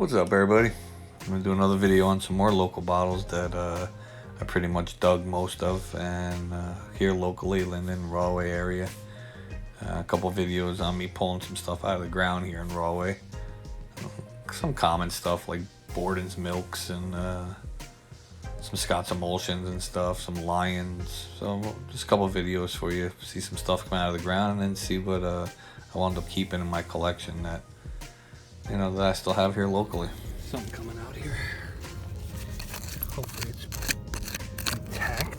What's up, everybody? I'm gonna do another video on some more local bottles that I pretty much dug most of, and here locally, Linden, Rahway area. A couple videos on me pulling some stuff out of the ground here in Rahway. Some common stuff like Borden's milks and some Scott's emulsions and stuff, some Lions. So just a couple videos for you, see some stuff come out of the ground, and then see what I wound up keeping in my collection that that I still have here locally. Something coming out here. Hopefully it's intact.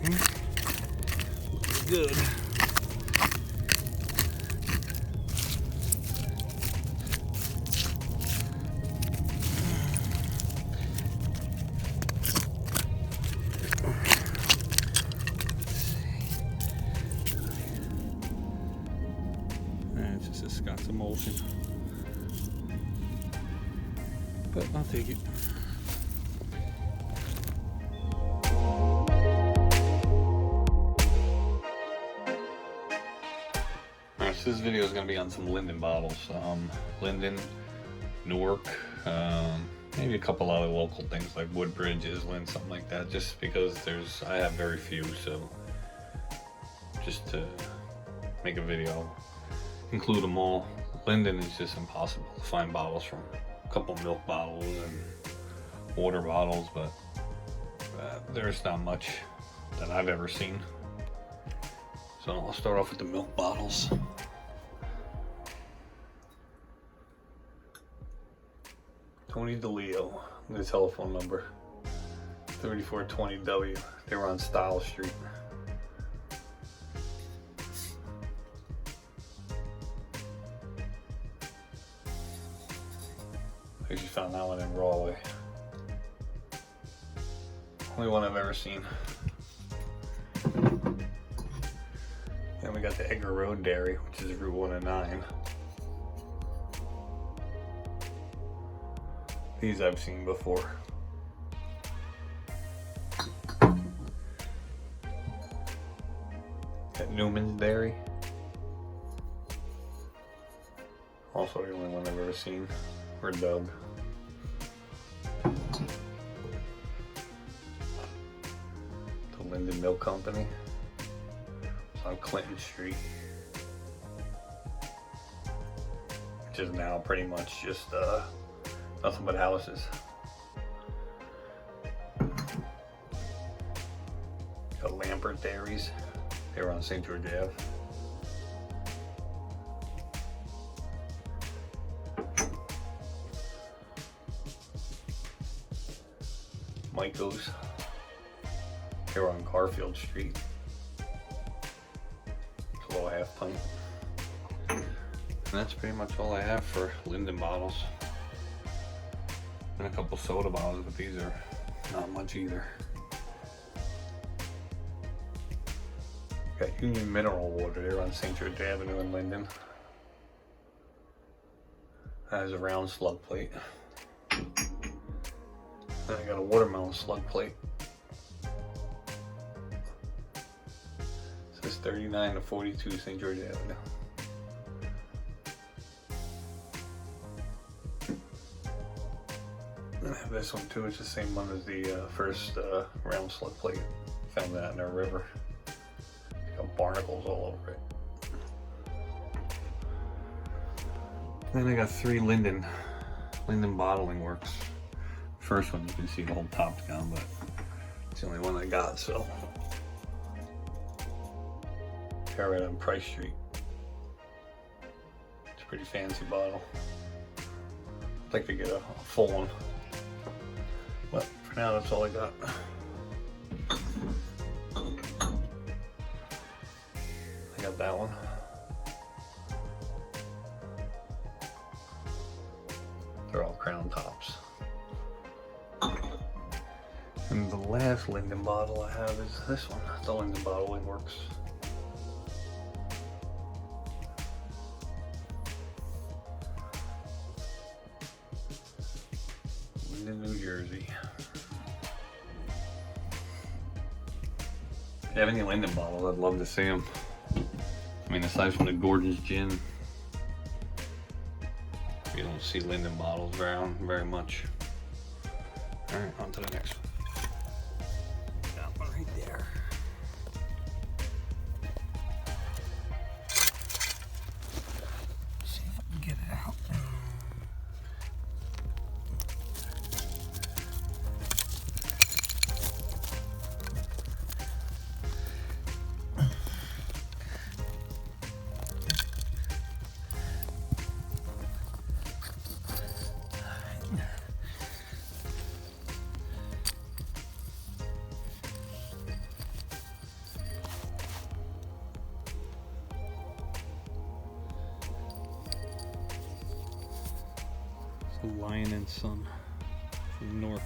Okay. Looks good. It's just a Scott's emulsion, but I'll take it. Alright, so this video is going to be on some Linden bottles. Linden, Newark, maybe a couple other local things like WOODBRIDGE, Linden, something like that, just because I have very few, so just to make a video, include them all. Linden is just impossible to find bottles from. A couple milk bottles and water bottles, but there's not much that I've ever seen. So I'll start off with the milk bottles. Tony DeLeo, the telephone number, 3420W. They were on Style Street. I just found that one in Rahway. Only one I've ever seen. Then we got the Edgar Road Dairy, which is Route 109. These I've seen before. Got Newman's Dairy. Also the only one I've ever seen or dug. The Linden Milk Company. It's on Clinton Street, which is now pretty much just nothing but houses. Got Lampert Dairies. They were on St. George Ave. Michael's. They were on Garfield Street. It's a little half pint. And that's pretty much all I have for Linden bottles. And a couple soda bottles, but these are not much either. Got Union Mineral Water. They're on St. George Avenue in Linden. That has a round slug plate. Then I got a watermelon slug plate. It says 39 to 42 St. George Avenue. And I have this one too. It's the same one as the first round slug plate. Found that in a river. It's got barnacles all over it. Then I got 3 Linden Bottling Works. First one you can see the whole top's down, but it's the only one I got, so. They're right on Price Street. It's a pretty fancy bottle. I'd like to get a full one. But for now, that's all I got. I got that one. They're all crown tops. And the last Linden bottle I have is this one, the Linden Bottling Works. Linden, New Jersey. Yeah, have any Linden bottles, I'd love to see them. I mean, aside from the Gordon's Gin, you don't see Linden bottles around very much. Alright, on to the next one. Got one right there. See if I can get it out. Lion and Son from Newark.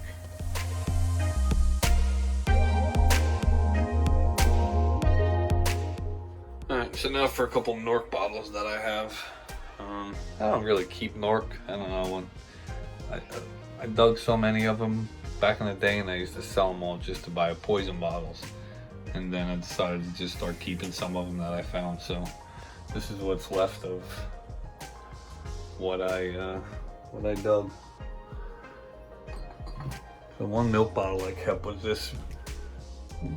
Alright, so now for a couple Newark bottles that I have. I don't really keep Newark. I don't know when I dug so many of them back in the day, and I used to sell them all just to buy poison bottles. And then I decided to just start keeping some of them that I found. So this is what's left of what I dug. The one milk bottle I kept was this,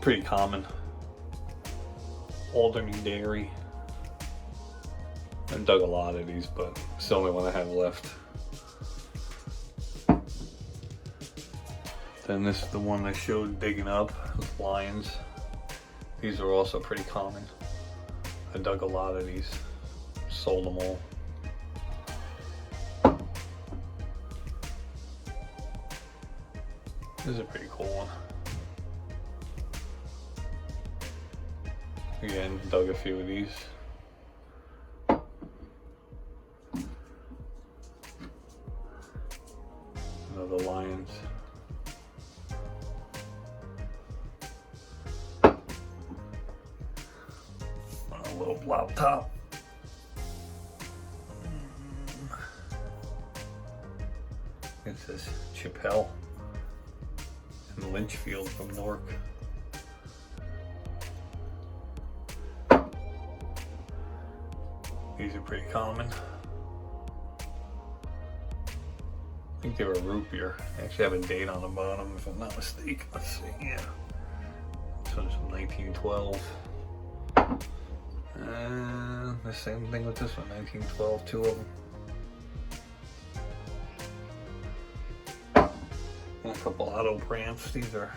pretty common, Alderney Dairy. I dug a lot of these, but it's the only one I have left. Then this is the one I showed digging up with lions. These are also pretty common. I dug a lot of these, sold them all. This is a pretty cool one. Again, dug a few of these. Another lions. A little blob top. It says Chappelle. Lynchfield from Newark. These are pretty common. I think they were root beer. They actually have a date on the bottom if I'm not mistaken. Let's see, yeah. This one's from 1912. And the same thing with this one, 1912, two of them. And a couple auto brands. These are,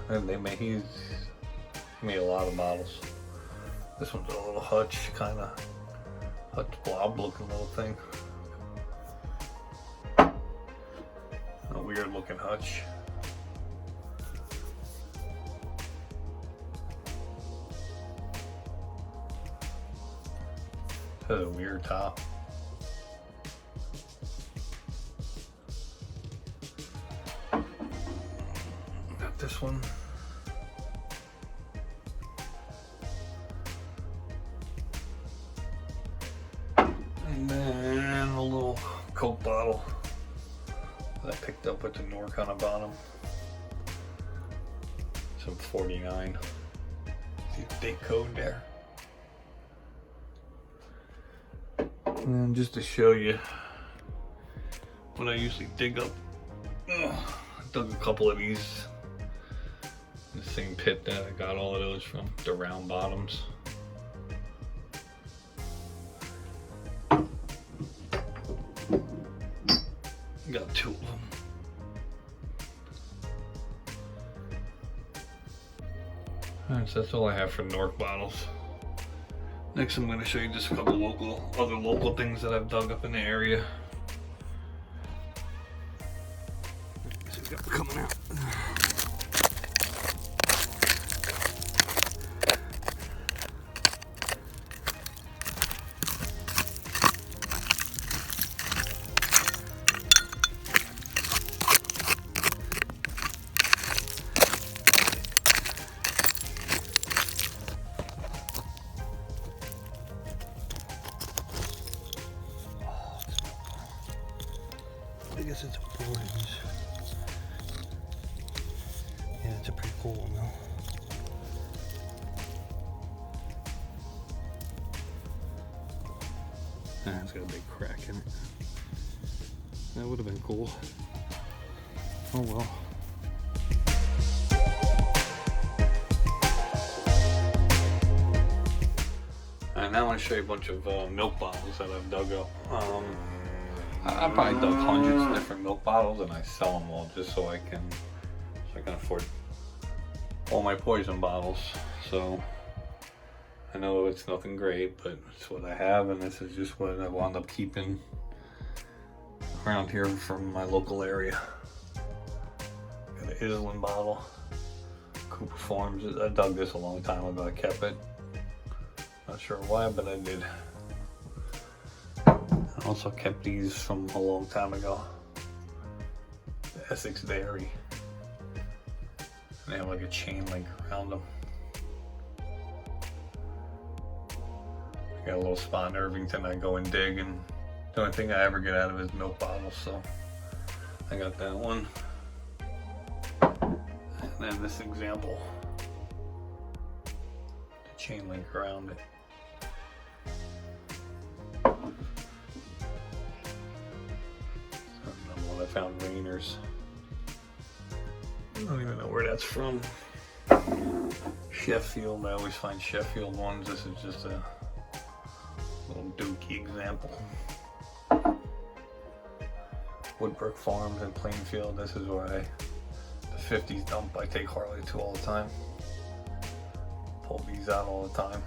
and he's made a lot of bottles. This one's a little hutch, kind of hutch blob looking little thing. A weird looking hutch. It has a weird top. Got this one. And then a little Coke bottle that I picked up with the Newark on the bottom. Some 49. See the date code there. And then just to show you what I usually dig up, I dug a couple of these in the same pit that I got all of those from, the round bottoms. Got two of them. Alright, so that's all I have for Newark bottles. Next, I'm going to show you just a couple other local things that I've dug up in the area. So we got coming out. I guess it's orange. Yeah, it's a pretty cool one though. Ah, it's got a big crack in it. That would have been cool. Oh well. Alright, now I want to show you a bunch of milk bottles that I've dug up. I probably dug hundreds of different milk bottles, and I sell them all just so I can afford all my poison bottles. So I know it's nothing great, but it's what I have, and this is just what I wound up keeping around here from my local area. Got an Linden bottle, Cooper Farms. I dug this a long time ago. I kept it. Not sure why, but I did. I also kept these from a long time ago. The Essex Dairy. And they have like a chain link around them. I got a little spot in Irvington I go and dig, and the only thing I ever get out of is milk bottles, so I got that one. And then this example. The chain link around it. Another one I found, Rainers. I don't even know where that's from. Sheffield, I always find Sheffield ones. This is just a little dookie example. Woodbridge Farms in Plainfield. This is where the 50s dump I take Harley to all the time. Pull these out all the time.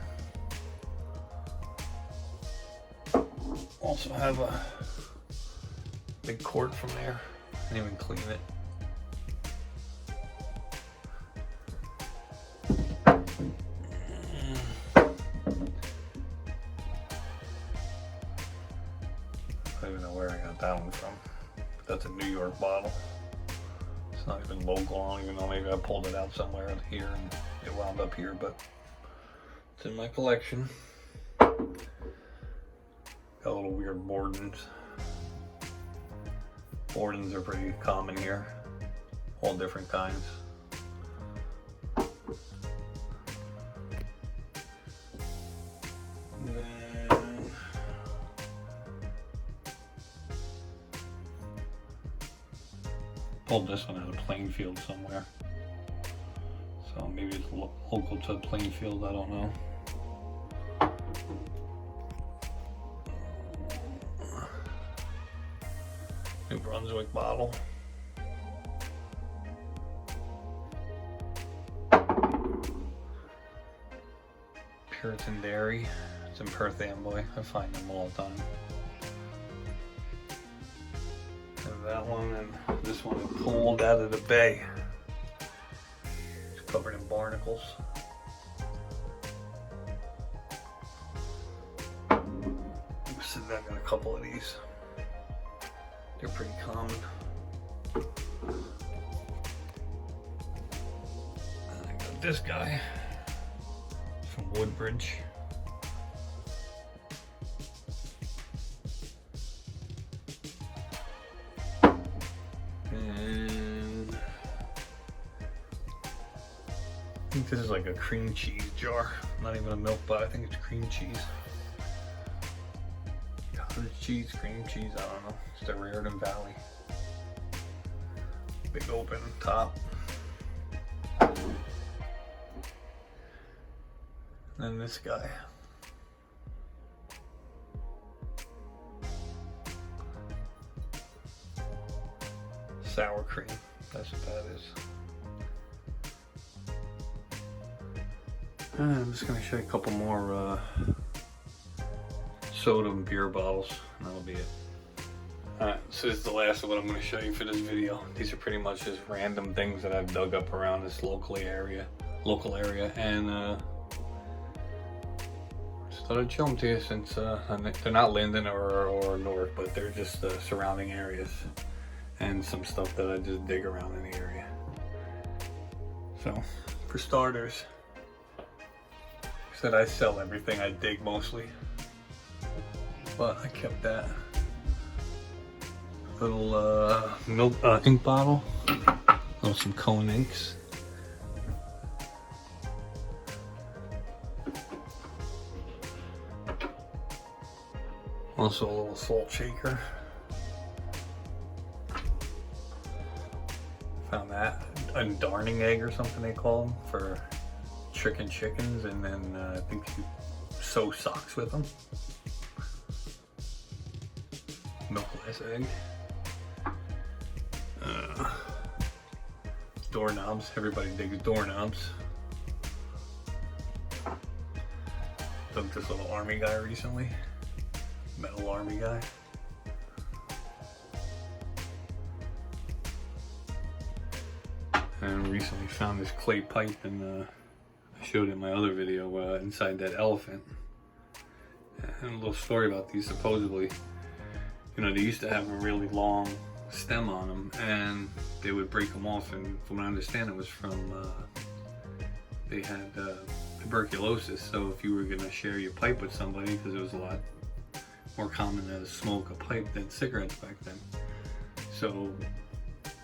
Also have a big quart from there. Didn't even clean it. I don't even know where I got that one from. That's a New York bottle. It's not even local. I don't even know. Maybe I pulled it out somewhere here and it wound up here, but it's in my collection. Got little weird Bordens. Bordens are pretty common here. All different kinds. Pulled this one out of Plainfield somewhere. So maybe it's local to Plainfield, I don't know. New Brunswick bottle. Puritan Dairy. It's in Perth Amboy. I find them all the time. And that one and this one is pulled out of the bay. It's covered in barnacles. So I got a couple of these. They're pretty common. And I got this guy from Woodbridge. And I think this is like a cream cheese jar. Not even a milk, but I think it's cream cheese. Cottage cheese, cream cheese, I don't know. It's the Raritan Valley. Big open top. And then this guy. Sour cream, that's what that is. And I'm just gonna show you a couple more soda and beer bottles, and that'll be it. Alright, so this is the last of what I'm going to show you for this video. These are pretty much just random things that I've dug up around this local area, and just thought I'd show them to you since they're not Linden or Newark, but they're just the surrounding areas and some stuff that I just dig around in the area. So, for starters, I said I sell everything I dig mostly, but I kept that little milk ink bottle, some cone inks. Also a little salt shaker. Found that. A darning egg or something they call them for tricking chickens, and then I think you sew socks with them. Milkless egg. Doorknobs. Everybody digs doorknobs. Dug this little army guy recently. Metal army guy. And recently found this clay pipe, and I showed it in my other video inside that elephant. And a little story about these. Supposedly, you know, they used to have a really long stem on them, and they would break them off. And from what I understand, it was from they had tuberculosis. So if you were gonna share your pipe with somebody, because it was a lot more common to smoke a pipe than cigarettes back then, so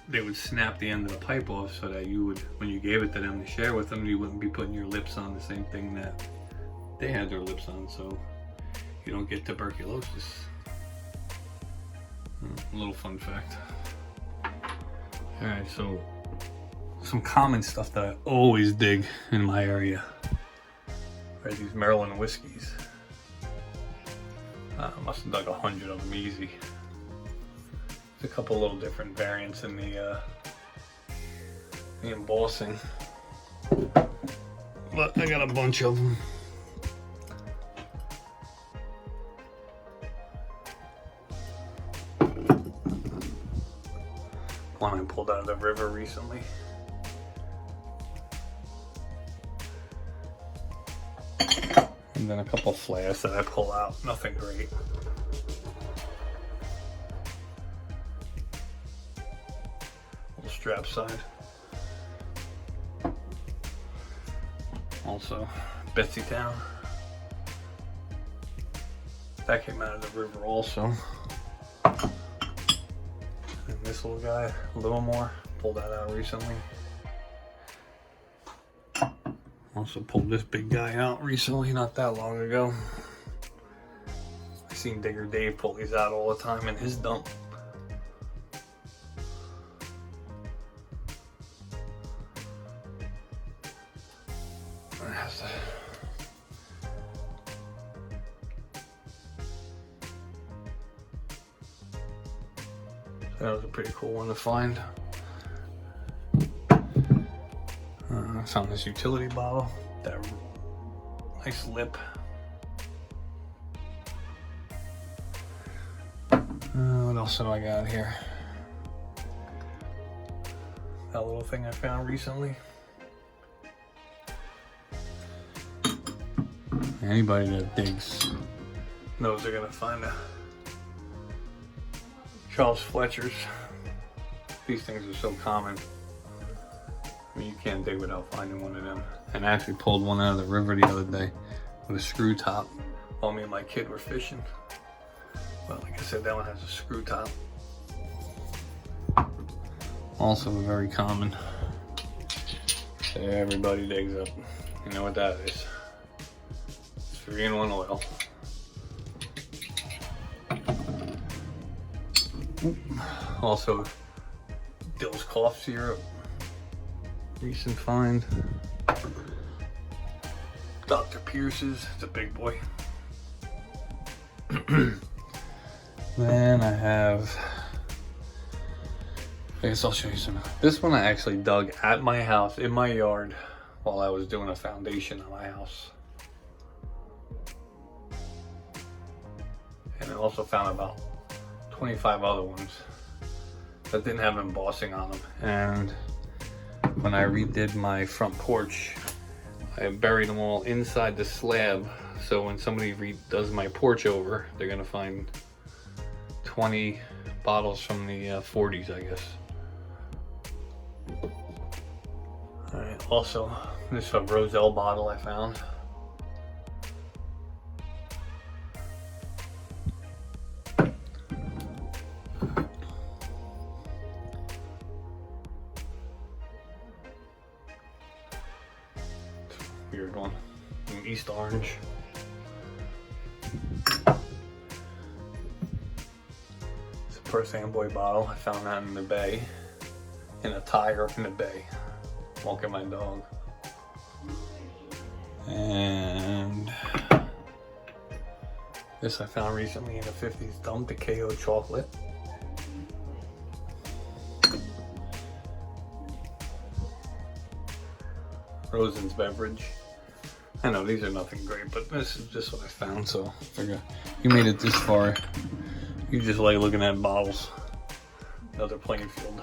they would snap the end of the pipe off so that you would, when you gave it to them to share with them, you wouldn't be putting your lips on the same thing that they had their lips on, so you don't get tuberculosis. A little fun fact. Alright, so some common stuff that I always dig in my area are these Maryland whiskeys. I must have dug 100 of them easy. There's a couple little different variants in the embossing, but I got a bunch of them. One I pulled out of the river recently. And then a couple flasks that I pull out. Nothing great. Little strap side. Also, Betsy Town. That came out of the river also. And this little guy, a little more. Pulled that out recently. Also pulled this big guy out recently, not that long ago. I've seen Digger Dave pull these out all the time in his dump. That was a pretty cool one to find. I found this utility bottle, that nice lip. What else have I got here? That little thing I found recently. Anybody that digs knows they're gonna find a Charles Fletcher's. These things are so common. I mean, you can't dig without finding one of them. And I actually pulled one out of the river the other day with a screw top while me and my kid were fishing. Well, like I said, that one has a screw top. Also very common. Everybody digs up. You know what that is. It's 3-in-1 oil. Also, Dill's cough syrup. Recent find. Dr. Pierce's, it's a big boy. Then I have, I guess I'll show you some. This one I actually dug at my house, in my yard, while I was doing a foundation on my house. And I also found about 25 other ones that didn't have embossing on them. And when I redid my front porch, I buried them all inside the slab. So when somebody does my porch over, they're gonna find 20 bottles from the 40s, I guess. All right, also, this is a Roselle bottle I found. Weird one from East Orange. first Amboy bottle. I found that in the bay, in a tire in the bay, walking my dog. And this I found recently in a 50s dump, the KO chocolate. Rosen's beverage. I know these are nothing great, but this is just what I found, so I figure you made it this far. You just like looking at bottles. Another Plainfield.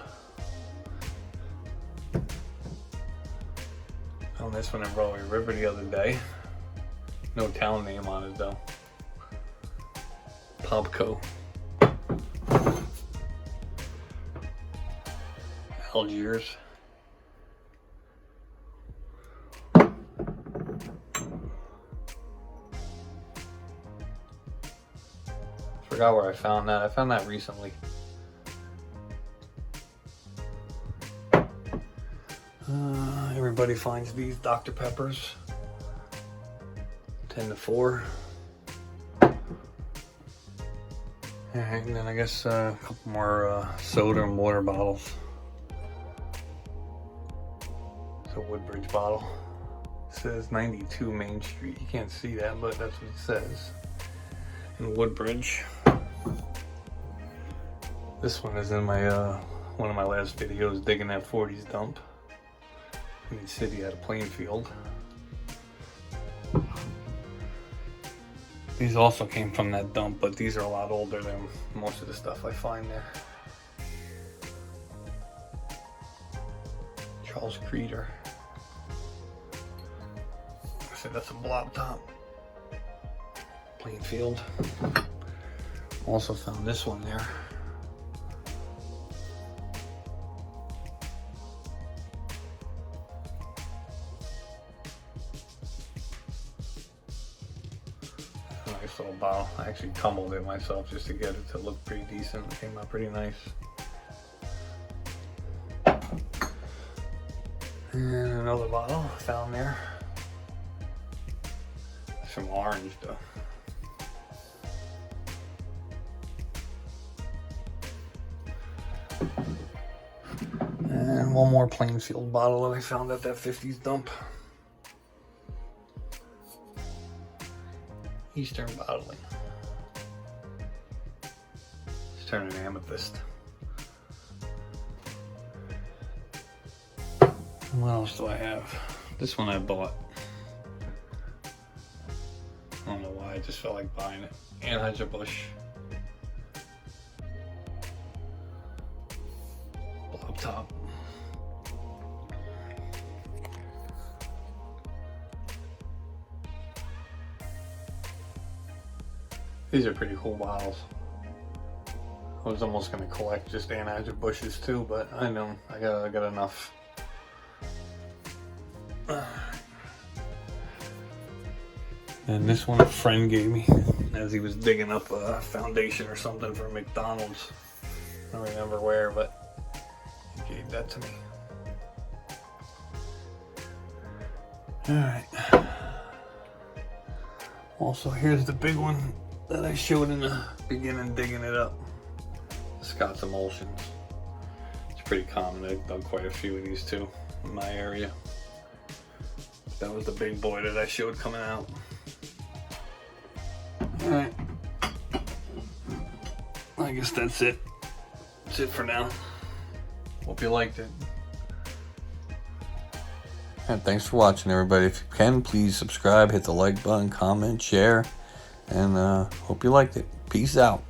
Found this one in Broadway River the other day. No town name on it though. Popco. Algiers. Forgot where I found that. I found that recently. Everybody finds these Dr. Peppers. 10 to 4. And then I guess a couple more soda and water bottles. It's a Woodbridge bottle. It says 92 Main Street. You can't see that, but that's what it says. In Woodbridge. This one is in my one of my last videos, digging that 40s dump in the city out of Plainfield. These also came from that dump, but these are a lot older than most of the stuff I find there. Charles Creeder. I said that's a Blob top. Plainfield. Also found this one there. Nice little bottle. I actually tumbled it myself just to get it to look pretty decent. It came out pretty nice. And another bottle found there. Some orange though. And one more Plainfield bottle that I found at that 50s dump. Eastern Bottling. It's turning amethyst. What else do I have? This one I bought. I don't know why, I just felt like buying it. Anheuser-Busch. Blob top. These are pretty cool bottles. I was almost gonna collect just Anheuser-Busch's too, but I know I got enough. And this one a friend gave me as he was digging up a foundation or something for McDonald's. I don't remember where, but he gave that to me. Alright. Also, here's the big one that I showed in the beginning, digging it up. Scott's Emulsions. It's pretty common. I've done quite a few of these too in my area. That was the big boy that I showed coming out. Alright. I guess that's it. That's it for now. Hope you liked it. And thanks for watching, everybody. If you can, please subscribe, hit the like button, comment, share, and hope you liked it. Peace out.